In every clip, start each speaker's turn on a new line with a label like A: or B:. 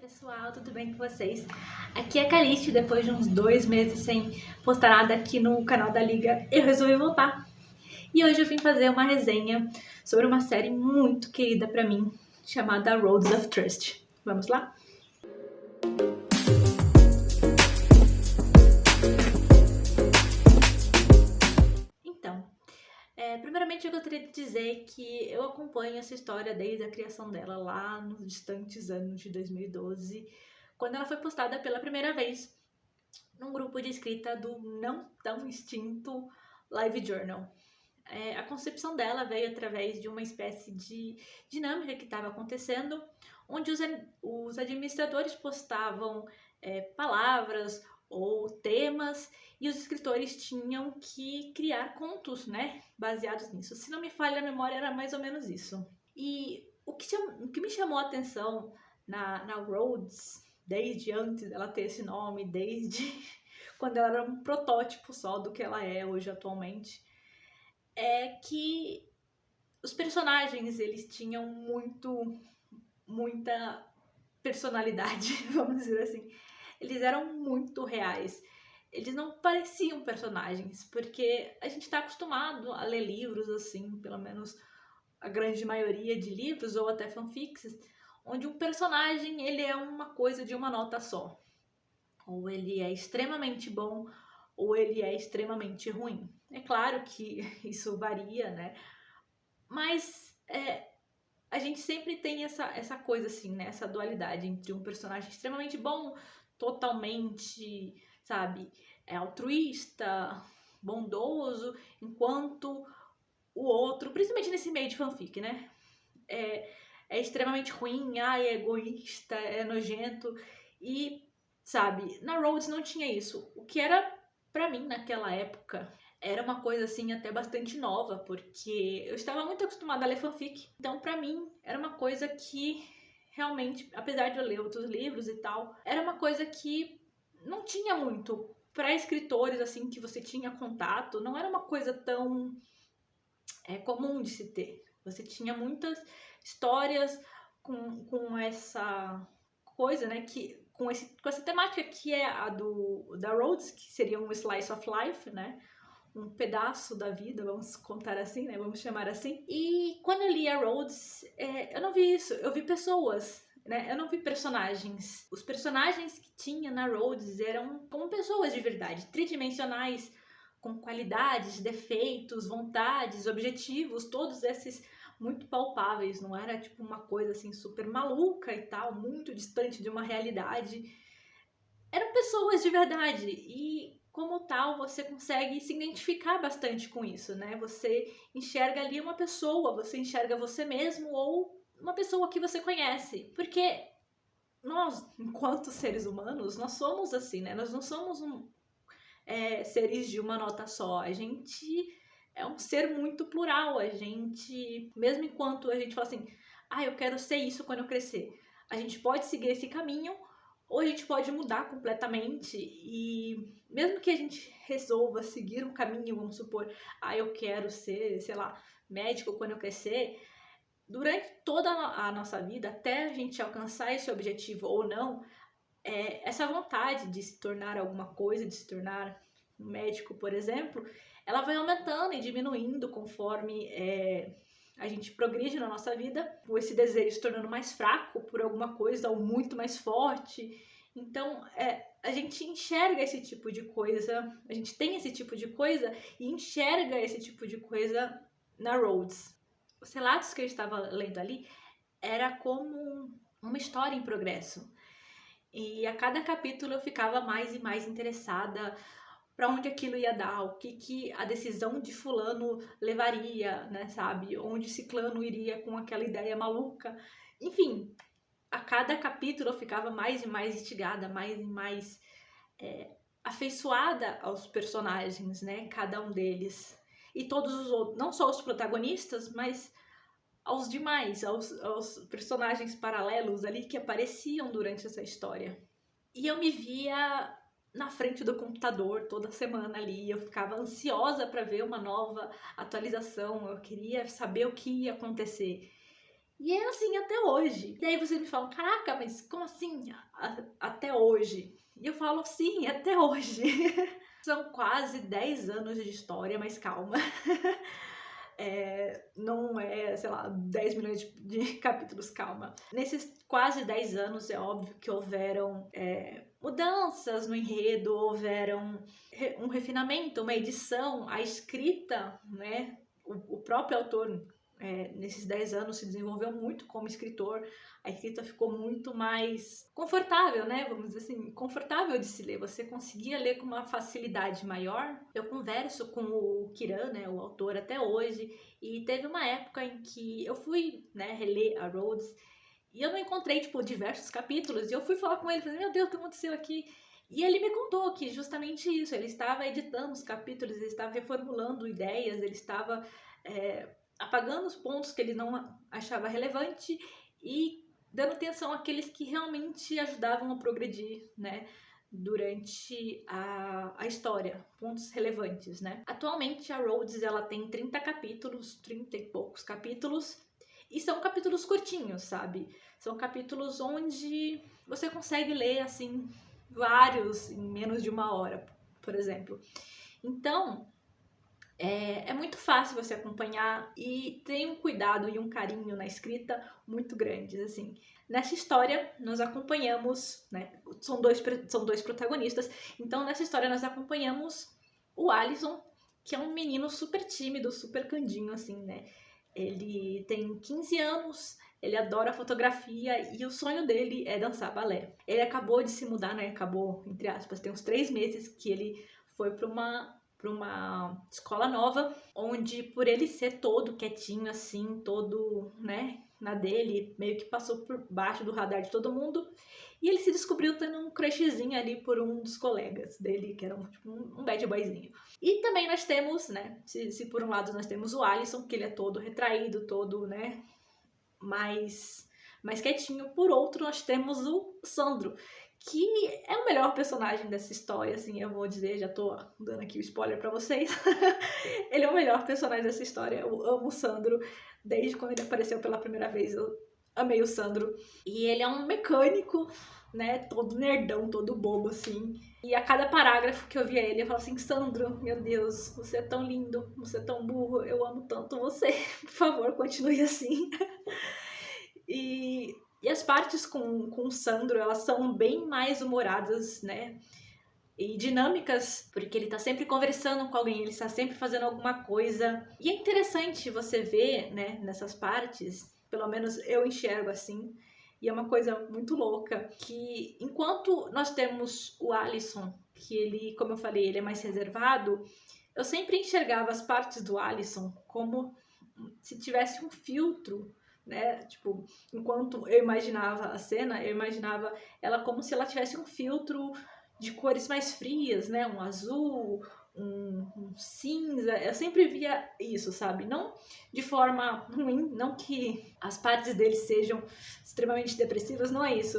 A: Pessoal, tudo bem com vocês? Aqui é a Caliste. Depois de uns 2 meses sem postar nada aqui no canal da Liga, eu resolvi voltar. E hoje eu vim fazer uma resenha sobre uma série muito querida pra mim, chamada Roads of Trust. Vamos lá? Então, primeiramente eu gostaria de dizer que eu acompanho essa história desde a criação dela lá nos distantes anos de 2012, quando ela foi postada pela primeira vez num grupo de escrita do não tão extinto Live Journal. A concepção dela veio através de uma espécie de dinâmica que estava acontecendo, onde os administradores postavam palavras ou temas e os escritores tinham que criar contos, né, baseados nisso. Se não me falha a memória, era mais ou menos isso. E o que me chamou a atenção na Rhodes, desde antes dela ter esse nome, desde quando ela era um protótipo só do que ela é hoje atualmente, é que os personagens, eles tinham muita personalidade, vamos dizer assim. Eles eram muito reais. Eles não pareciam personagens, porque a gente está acostumado a ler livros assim, pelo menos a grande maioria de livros ou até fanfics, onde um personagem ele é uma coisa de uma nota só. Ou ele é extremamente bom, ou ele é extremamente ruim. É claro que isso varia, né? Mas a gente sempre tem essa coisa assim, né? Essa dualidade entre um personagem extremamente bom, totalmente, sabe, altruísta, bondoso, enquanto o outro, principalmente nesse meio de fanfic, né? É extremamente ruim, é egoísta, é nojento. E, sabe, na Rhodes não tinha isso. O que era, pra mim, naquela época, era uma coisa, assim, até bastante nova, porque eu estava muito acostumada a ler fanfic. Então, pra mim, era uma coisa que, realmente, apesar de eu ler outros livros e tal, era uma coisa que não tinha muito. Para escritores, assim, que você tinha contato, não era uma coisa tão comum de se ter. Você tinha muitas histórias com essa coisa, né, com essa temática que é a da Rhodes, que seria um slice of life, né, um pedaço da vida, vamos contar assim, né, vamos chamar assim. E quando eu li a Rhodes, eu não vi isso, eu vi pessoas, né, eu não vi personagens. Os personagens que tinha na Rhodes eram como pessoas de verdade, tridimensionais, com qualidades, defeitos, vontades, objetivos, todos esses muito palpáveis, não era tipo uma coisa assim super maluca e tal, muito distante de uma realidade. Eram pessoas de verdade e como tal você consegue se identificar bastante com isso, né? Você enxerga ali uma pessoa, você enxerga você mesmo ou uma pessoa que você conhece, porque nós, enquanto seres humanos, nós somos assim, né? Nós não somos seres de uma nota só. A gente é um ser muito plural. A gente, mesmo enquanto a gente fala assim, eu quero ser isso quando eu crescer, a gente pode seguir esse caminho ou a gente pode mudar completamente. E mesmo que a gente resolva seguir um caminho, vamos supor, eu quero ser, sei lá, médico quando eu crescer, durante toda a nossa vida, até a gente alcançar esse objetivo ou não, essa vontade de se tornar alguma coisa, de se tornar um médico, por exemplo, ela vai aumentando e diminuindo conforme a gente progride na nossa vida, com esse desejo se tornando mais fraco por alguma coisa ou muito mais forte. Então, a gente enxerga esse tipo de coisa, a gente tem esse tipo de coisa e enxerga esse tipo de coisa na Rhodes. Os relatos que eu estava lendo ali era como uma história em progresso. E a cada capítulo eu ficava mais e mais interessada para onde aquilo ia dar, o que a decisão de fulano levaria, né, sabe? Onde ciclano iria com aquela ideia maluca. Enfim, a cada capítulo eu ficava mais e mais instigada, mais e mais afeiçoada aos personagens, né? Cada um deles. E todos os outros, não só os protagonistas, mas aos demais, aos personagens paralelos ali que apareciam durante essa história. E eu me via na frente do computador toda semana ali, eu ficava ansiosa para ver uma nova atualização, eu queria saber o que ia acontecer. E é assim até hoje. E aí vocês me falam, caraca, mas como assim até hoje? E eu falo, sim, até hoje. São quase 10 anos de história, mas calma. Não é, sei lá, 10 milhões de capítulos, calma. Nesses quase 10 anos, é óbvio que houveram mudanças no enredo, houveram um refinamento, uma edição, a escrita, né? O próprio autor, nesses 10 anos, se desenvolveu muito como escritor. A escrita ficou muito mais confortável, né? Vamos dizer assim, confortável de se ler. Você conseguia ler com uma facilidade maior. Eu converso com o Kiran, né, o autor, até hoje, e teve uma época em que eu fui, né, reler a Rhodes e eu não encontrei, tipo, diversos capítulos. E eu fui falar com ele, falei, meu Deus, o que aconteceu aqui? E ele me contou que justamente isso, ele estava editando os capítulos, ele estava reformulando ideias, ele estava apagando os pontos que ele não achava relevante e dando atenção àqueles que realmente ajudavam a progredir, né? Durante a história, pontos relevantes, né? Atualmente a Rhodes ela tem 30 capítulos, 30 e poucos capítulos, e são capítulos curtinhos, sabe? São capítulos onde você consegue ler, assim, vários em menos de uma hora, por exemplo. Então, é muito fácil você acompanhar e tem um cuidado e um carinho na escrita muito grandes, assim. Nessa história, nós acompanhamos, né, são dois protagonistas, então nessa história nós acompanhamos o Alisson, que é um menino super tímido, super candinho, assim, né? Ele tem 15 anos, ele adora fotografia e o sonho dele é dançar balé. Ele acabou de se mudar, né? Acabou, entre aspas, tem uns 3 meses que ele foi para uma escola nova, onde por ele ser todo quietinho assim, todo, né, na dele, meio que passou por baixo do radar de todo mundo, e ele se descobriu tendo um crushzinho ali por um dos colegas dele, que era tipo, um bad boyzinho. E também nós temos, né, se por um lado nós temos o Alisson, que ele é todo retraído, todo, né, mais quietinho, por outro nós temos o Sandro, que é o melhor personagem dessa história, assim, eu vou dizer, já tô dando aqui o spoiler pra vocês. Ele é o melhor personagem dessa história, eu amo o Sandro, desde quando ele apareceu pela primeira vez, eu amei o Sandro. E ele é um mecânico, né, todo nerdão, todo bobo, assim. E a cada parágrafo que eu via ele, eu falava assim, Sandro, meu Deus, você é tão lindo, você é tão burro, eu amo tanto você, por favor, continue assim. E as partes com o Sandro, elas são bem mais humoradas, né? E dinâmicas, porque ele tá sempre conversando com alguém, ele está sempre fazendo alguma coisa. E é interessante você ver, né, nessas partes, pelo menos eu enxergo assim, e é uma coisa muito louca, que enquanto nós temos o Alisson, que ele, como eu falei, ele é mais reservado, eu sempre enxergava as partes do Alisson como se tivesse um filtro, né? Tipo, enquanto eu imaginava a cena, eu imaginava ela como se ela tivesse um filtro de cores mais frias, né? Um azul, um cinza. Eu sempre via isso, sabe? Não de forma ruim, não que as partes dele sejam extremamente depressivas, não é isso.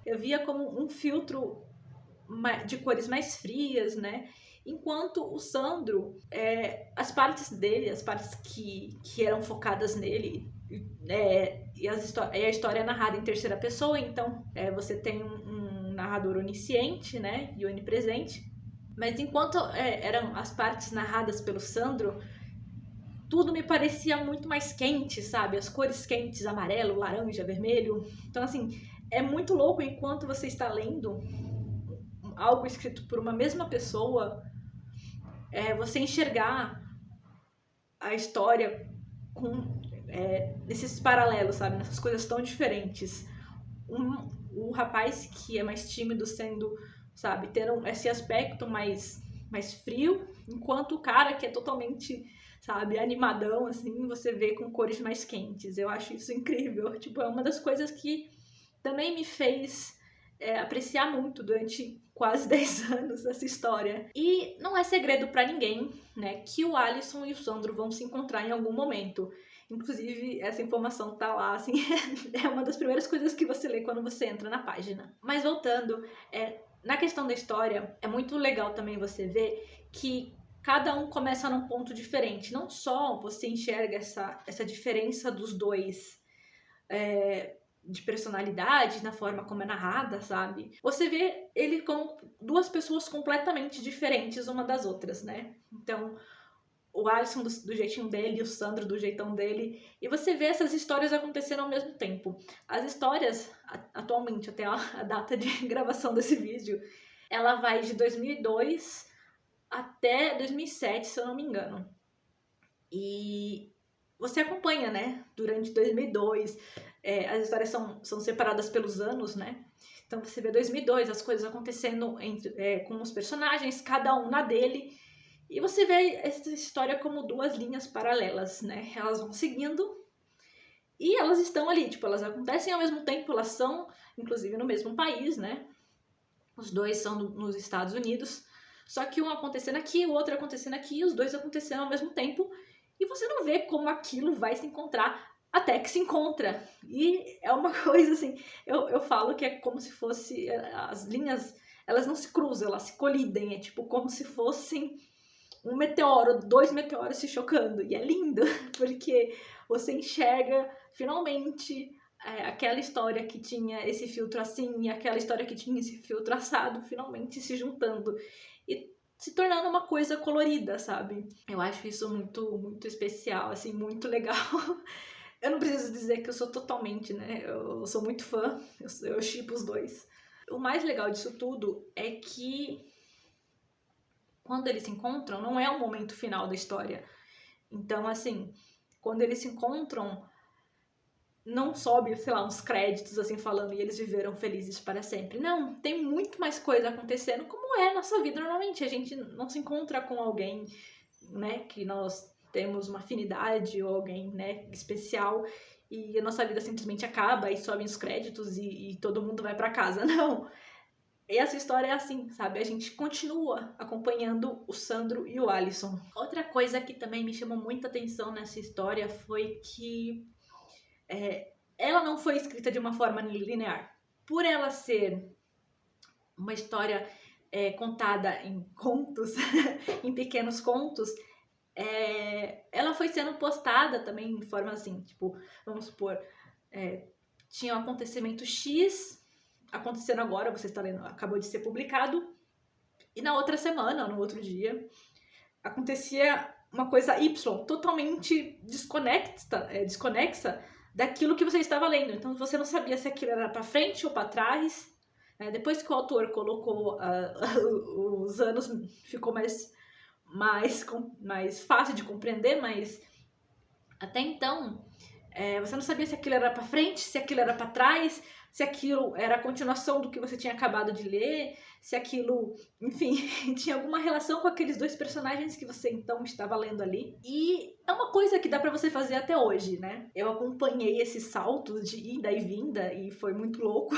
A: Eu via como um filtro de cores mais frias, né? Enquanto o Sandro, as partes dele, as partes que eram focadas nele, e a história é narrada em terceira pessoa, então você tem um narrador onisciente, né, e onipresente, mas enquanto eram as partes narradas pelo Sandro, tudo me parecia muito mais quente, sabe? As cores quentes, amarelo, laranja, vermelho. Então, assim, é muito louco enquanto você está lendo algo escrito por uma mesma pessoa, você enxergar a história com nesses paralelos, sabe? Nessas coisas tão diferentes. O rapaz que é mais tímido sendo, sabe, tendo esse aspecto mais frio, enquanto o cara que é totalmente, sabe, animadão, assim, você vê com cores mais quentes. Eu acho isso incrível. Tipo, é uma das coisas que também me fez apreciar muito durante quase 10 anos essa história. E não é segredo para ninguém, né, que o Alisson e o Sandro vão se encontrar em algum momento. Inclusive, essa informação tá lá, assim, é uma das primeiras coisas que você lê quando você entra na página. Mas voltando, na questão da história, é muito legal também você ver que cada um começa num ponto diferente. Não só você enxerga essa diferença dos dois, de personalidade, na forma como é narrada, sabe? Você vê ele como duas pessoas completamente diferentes uma das outras, né? Então, o Alisson do jeitinho dele e o Sandro do jeitão dele. E você vê essas histórias acontecendo ao mesmo tempo. As histórias, atualmente, até a data de gravação desse vídeo, ela vai de 2002 até 2007, se eu não me engano. E você acompanha, né? Durante 2002, as histórias são separadas pelos anos, né? Então você vê 2002, as coisas acontecendo com os personagens, cada um na dele. E você vê essa história como duas linhas paralelas, né? Elas vão seguindo e elas estão ali, tipo, elas acontecem ao mesmo tempo, elas são, inclusive, no mesmo país, né? Os dois são nos Estados Unidos, só que um acontecendo aqui, o outro acontecendo aqui, e os dois acontecendo ao mesmo tempo, e você não vê como aquilo vai se encontrar até que se encontra. E é uma coisa assim, eu falo que é como se fosse as linhas, elas não se cruzam, elas se colidem, é tipo como se fossem um meteoro, dois meteoros se chocando. E é lindo, porque você enxerga finalmente aquela história que tinha esse filtro assim e aquela história que tinha esse filtro assado, finalmente se juntando e se tornando uma coisa colorida, sabe? Eu acho isso muito, muito especial, assim, muito legal. Eu não preciso dizer que eu sou totalmente, né? Eu sou muito fã, eu shippo os dois. O mais legal disso tudo é que quando eles se encontram, não é o momento final da história. Então, assim, quando eles se encontram, não sobe, sei lá, uns créditos assim falando e eles viveram felizes para sempre. Não, tem muito mais coisa acontecendo, como é a nossa vida normalmente. A gente não se encontra com alguém, né, que nós temos uma afinidade ou alguém, né, especial e a nossa vida simplesmente acaba e sobem os créditos e todo mundo vai para casa. Não. E essa história é assim, sabe? A gente continua acompanhando o Sandro e o Alisson. Outra coisa que também me chamou muita atenção nessa história foi que ela não foi escrita de uma forma linear. Por ela ser uma história contada em contos, em pequenos contos, ela foi sendo postada também de forma assim, tipo, vamos supor, tinha um acontecimento X acontecendo agora, você está lendo, acabou de ser publicado, e na outra semana, no outro dia, acontecia uma coisa Y, totalmente desconexa daquilo que você estava lendo. Então você não sabia se aquilo era para frente ou para trás. Depois que o autor colocou os anos, ficou mais fácil de compreender, mas até então você não sabia se aquilo era para frente, se aquilo era para trás, se aquilo era a continuação do que você tinha acabado de ler, se aquilo, enfim, tinha alguma relação com aqueles dois personagens que você então estava lendo ali. E é uma coisa que dá para você fazer até hoje, né? Eu acompanhei esses saltos de ida e vinda e foi muito louco.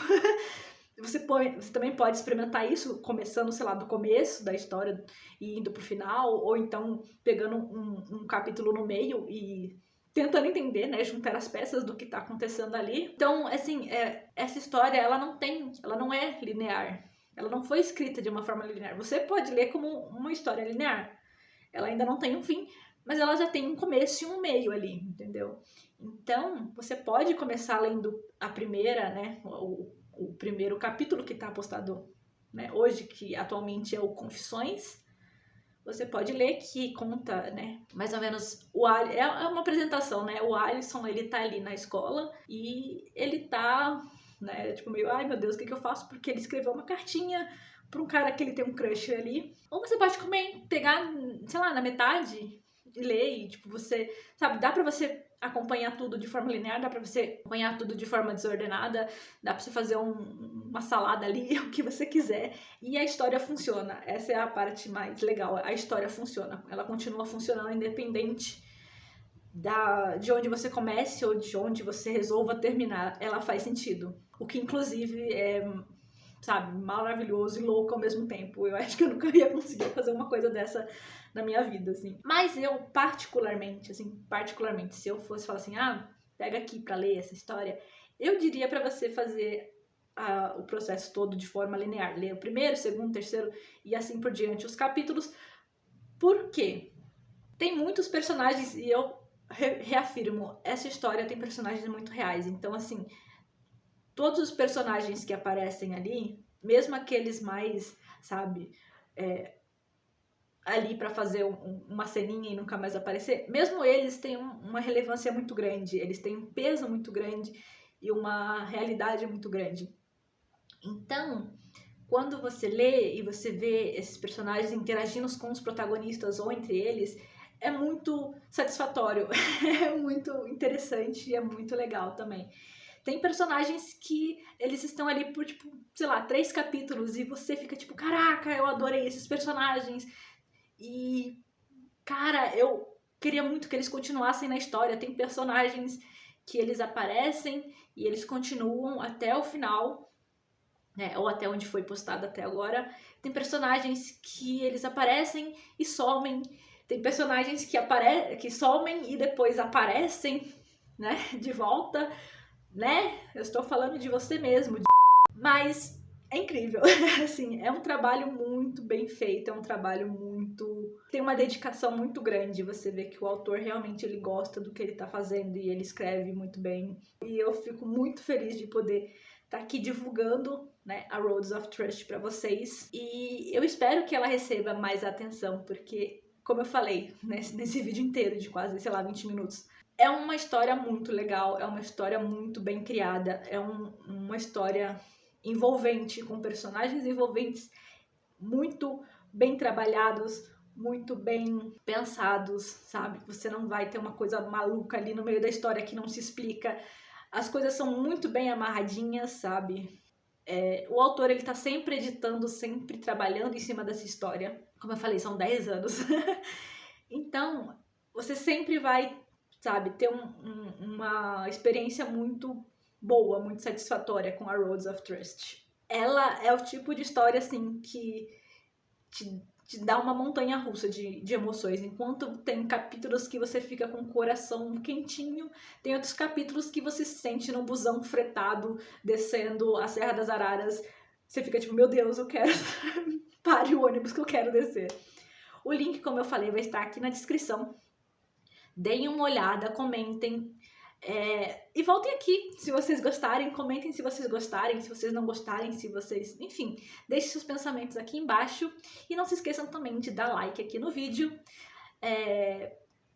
A: Você também pode experimentar isso começando, sei lá, do começo da história e indo pro final, ou então pegando um capítulo no meio e tentando entender, né, juntar as peças do que tá acontecendo ali. Então, assim, essa história, ela não é linear. Ela não foi escrita de uma forma linear. Você pode ler como uma história linear. Ela ainda não tem um fim, mas ela já tem um começo e um meio ali, entendeu? Então, você pode começar lendo a primeira, né, o primeiro capítulo que está postado, né, hoje, que atualmente é o Confissões. Você pode ler que conta, né, mais ou menos é uma apresentação, né? O Alisson, ele tá ali na escola e ele tá, né, tipo meio, ai meu Deus, o que eu faço? Porque ele escreveu uma cartinha pra um cara que ele tem um crush ali. Ou você pode pegar, sei lá, na metade e ler e, tipo, você, sabe, dá pra você acompanhar tudo de forma linear, dá pra você acompanhar tudo de forma desordenada, dá pra você fazer uma salada ali, o que você quiser. E a história funciona. Essa é a parte mais legal. A história funciona. Ela continua funcionando independente de onde você comece ou de onde você resolva terminar. Ela faz sentido. O que, inclusive, é, sabe, maravilhoso e louco ao mesmo tempo. Eu acho que eu nunca ia conseguir fazer uma coisa dessa na minha vida, assim. Mas eu, particularmente, se eu fosse falar assim, pega aqui pra ler essa história, eu diria pra você fazer o processo todo de forma linear. Ler o primeiro, segundo, terceiro e assim por diante os capítulos. Por quê? Tem muitos personagens e eu reafirmo, essa história tem personagens muito reais. Então, assim, todos os personagens que aparecem ali, mesmo aqueles mais, sabe, ali para fazer uma ceninha e nunca mais aparecer, mesmo eles têm uma relevância muito grande, eles têm um peso muito grande e uma realidade muito grande. Então, quando você lê e você vê esses personagens interagindo com os protagonistas ou entre eles, é muito satisfatório, é muito interessante e é muito legal também. Tem personagens que eles estão ali por, tipo, sei lá, 3 capítulos e você fica tipo, caraca, eu adorei esses personagens. E, cara, eu queria muito que eles continuassem na história. Tem personagens que eles aparecem e eles continuam até o final, né? Ou até onde foi postado até agora. Tem personagens que eles aparecem e somem. Tem personagens que somem e depois aparecem, né? De volta, né? Eu estou falando de você mesmo. Mas é incrível, assim, é um trabalho muito bem feito, é um trabalho muito... tem uma dedicação muito grande, você vê que o autor realmente ele gosta do que ele tá fazendo e ele escreve muito bem. E eu fico muito feliz de poder estar aqui divulgando, né, a Roads of Trust para vocês. E eu espero que ela receba mais atenção, porque, como eu falei, nesse vídeo inteiro de quase, sei lá, 20 minutos, é uma história muito legal, é uma história muito bem criada, é uma história envolvente, com personagens envolventes muito bem trabalhados, muito bem pensados, sabe? Você não vai ter uma coisa maluca ali no meio da história que não se explica. As coisas são muito bem amarradinhas, sabe? O autor, ele tá sempre editando, sempre trabalhando em cima dessa história. Como eu falei, são 10 anos. Então, você sempre vai, sabe, ter uma experiência muito boa, muito satisfatória com a Roads of Trust. Ela é o tipo de história, assim, que te dá uma montanha russa de emoções. Enquanto tem capítulos que você fica com o coração quentinho, tem outros capítulos que você se sente no busão fretado, descendo a Serra das Araras. Você fica tipo, meu Deus, eu quero... pare o ônibus que eu quero descer. O link, como eu falei, vai estar aqui na descrição. Deem uma olhada, comentem. E voltem aqui se vocês gostarem, comentem se vocês gostarem, se vocês não gostarem, se vocês... enfim, deixem seus pensamentos aqui embaixo. E não se esqueçam também de dar like aqui no vídeo,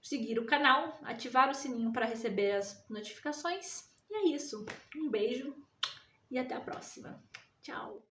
A: seguir o canal, ativar o sininho para receber as notificações. E é isso. Um beijo e até a próxima. Tchau!